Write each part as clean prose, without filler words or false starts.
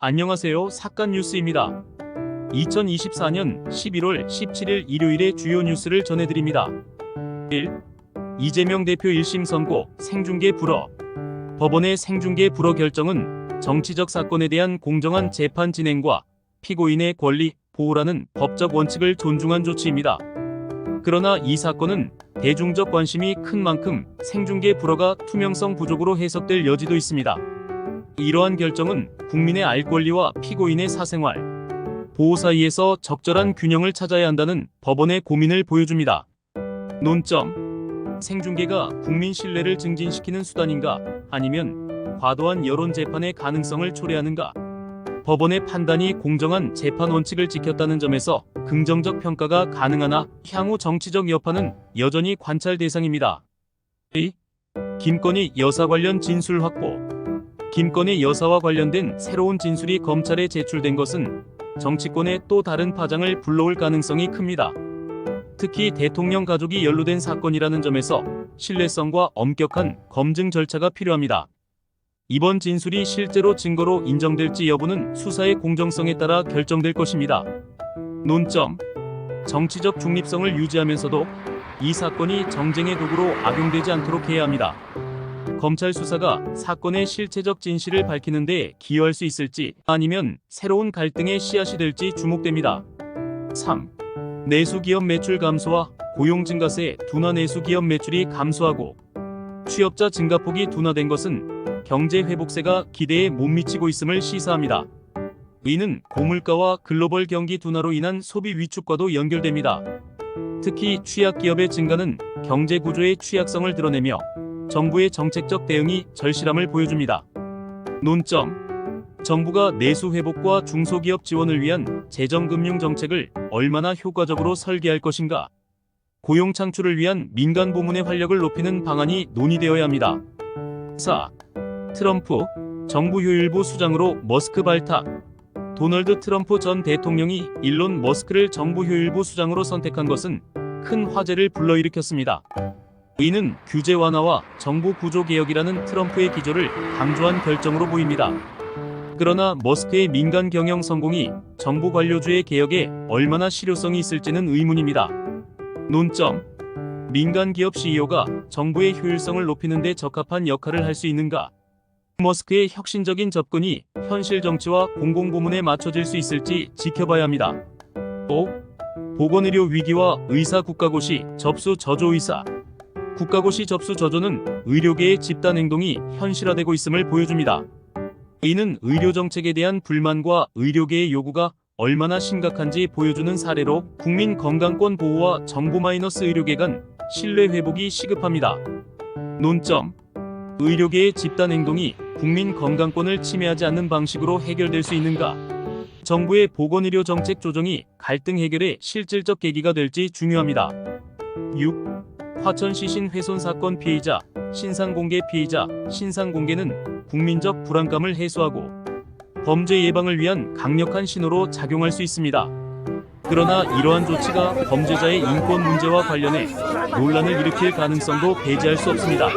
안녕하세요. 사건 뉴스입니다. 2024년 11월 17일 일요일의 주요 뉴스를 전해드립니다. 1. 이재명 대표 1심 선고, 생중계 불허. 법원의 생중계 불허 결정은 정치적 사건에 대한 공정한 재판 진행과 피고인의 권리 보호라는 법적 원칙을 존중한 조치입니다. 그러나 이 사건은 대중적 관심이 큰 만큼 생중계 불허가 투명성 부족으로 해석될 여지도 있습니다. 이러한 결정은 국민의 알 권리와 피고인의 사생활 보호 사이에서 적절한 균형을 찾아야 한다는 법원의 고민을 보여줍니다. 논점: 생중계가 국민 신뢰를 증진시키는 수단인가, 아니면 과도한 여론 재판의 가능성을 초래하는가? 법원의 판단이 공정한 재판 원칙을 지켰다는 점에서 긍정적 평가가 가능하나 향후 정치적 여파는 여전히 관찰 대상입니다. 2. 김건희 여사 관련 진술 확보. 김건희 여사와 관련된 새로운 진술이 검찰에 제출된 것은 정치권의 또 다른 파장을 불러올 가능성이 큽니다. 특히 대통령 가족이 연루된 사건이라는 점에서 신뢰성과 엄격한 검증 절차가 필요합니다. 이번 진술이 실제로 증거로 인정될지 여부는 수사의 공정성에 따라 결정될 것입니다. 논점: 정치적 중립성을 유지하면서도 이 사건이 정쟁의 도구로 악용되지 않도록 해야 합니다. 검찰 수사가 사건의 실체적 진실을 밝히는 데 기여할 수 있을지, 아니면 새로운 갈등의 씨앗이 될지 주목됩니다. 3. 내수기업 매출 감소와 고용 증가세 둔화. 내수기업 매출이 감소하고 취업자 증가폭이 둔화된 것은 경제 회복세가 기대에 못 미치고 있음을 시사합니다. 이는 고물가와 글로벌 경기 둔화로 인한 소비 위축과도 연결됩니다. 특히 취약기업의 증가는 경제 구조의 취약성을 드러내며 정부의 정책적 대응이 절실함을 보여줍니다. 논점: 정부가 내수 회복과 중소기업 지원을 위한 재정금융 정책을 얼마나 효과적으로 설계할 것인가? 고용 창출을 위한 민간 부문의 활력을 높이는 방안이 논의되어야 합니다. 4. 트럼프 정부 효율부 수장으로 머스크 발탁. 도널드 트럼프 전 대통령이 일론 머스크를 정부 효율부 수장으로 선택한 것은 큰 화제를 불러일으켰습니다. 이는 규제 완화와 정부 구조 개혁이라는 트럼프의 기조를 강조한 결정으로 보입니다. 그러나 머스크의 민간 경영 성공이 정부 관료주의 개혁에 얼마나 실효성이 있을지는 의문입니다. 논점: 민간 기업 CEO가 정부의 효율성을 높이는 데 적합한 역할을 할 수 있는가? 머스크의 혁신적인 접근이 현실 정치와 공공부문에 맞춰질 수 있을지 지켜봐야 합니다. 5. 보건의료 위기와 의사 국가고시 접수 저조. 의사 국가고시 접수 저조는 의료계의 집단 행동이 현실화되고 있음을 보여줍니다. 이는 의료정책에 대한 불만과 의료계의 요구가 얼마나 심각한지 보여주는 사례로 국민 건강권 보호와 정부 의료계 간 신뢰 회복이 시급합니다. 논점: 의료계의 집단 행동이 국민 건강권을 침해하지 않는 방식으로 해결될 수 있는가? 정부의 보건의료 정책 조정이 갈등 해결의 실질적 계기가 될지 중요합니다. 6. 화천 시신 훼손 사건 피해자, 신상공개. 피해자, 신상공개는 국민적 불안감을 해소하고 범죄 예방을 위한 강력한 신호로 작용할 수 있습니다. 그러나 이러한 조치가 범죄자의 인권 문제와 관련해 논란을 일으킬 가능성도 배제할 수 없습니다.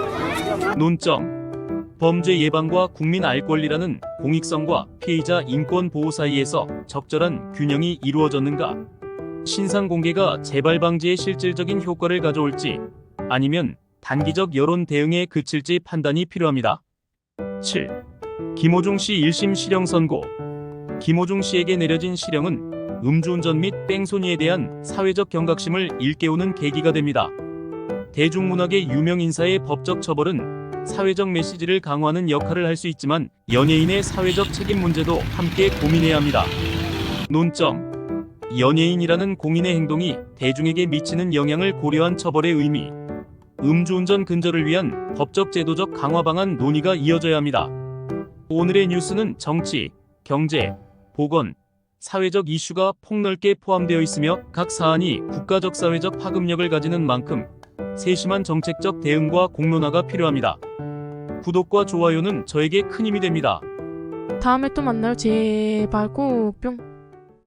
논점: 범죄 예방과 국민 알 권리라는 공익성과 피해자 인권 보호 사이에서 적절한 균형이 이루어졌는가? 신상 공개가 재발 방지에 실질적인 효과를 가져올지, 아니면 단기적 여론 대응에 그칠지 판단이 필요합니다. 7. 김호중 씨 1심 실형 선고. 김호중 씨에게 내려진 실형은 음주운전 및 뺑소니에 대한 사회적 경각심을 일깨우는 계기가 됩니다. 대중문학의 유명 인사의 법적 처벌은 사회적 메시지를 강화하는 역할을 할 수 있지만 연예인의 사회적 책임 문제도 함께 고민해야 합니다. 논점: 연예인이라는 공인의 행동이 대중에게 미치는 영향을 고려한 처벌의 의미. 음주운전 근절을 위한 법적 제도적 강화 방안 논의가 이어져야 합니다. 오늘의 뉴스는 정치, 경제, 보건, 사회적 이슈가 폭넓게 포함되어 있으며 각 사안이 국가적 사회적 파급력을 가지는 만큼 세심한 정책적 대응과 공론화가 필요합니다. 구독과 좋아요는 저에게 큰 힘이 됩니다. 다음에 또 만나요. 제발 꼭 뿅.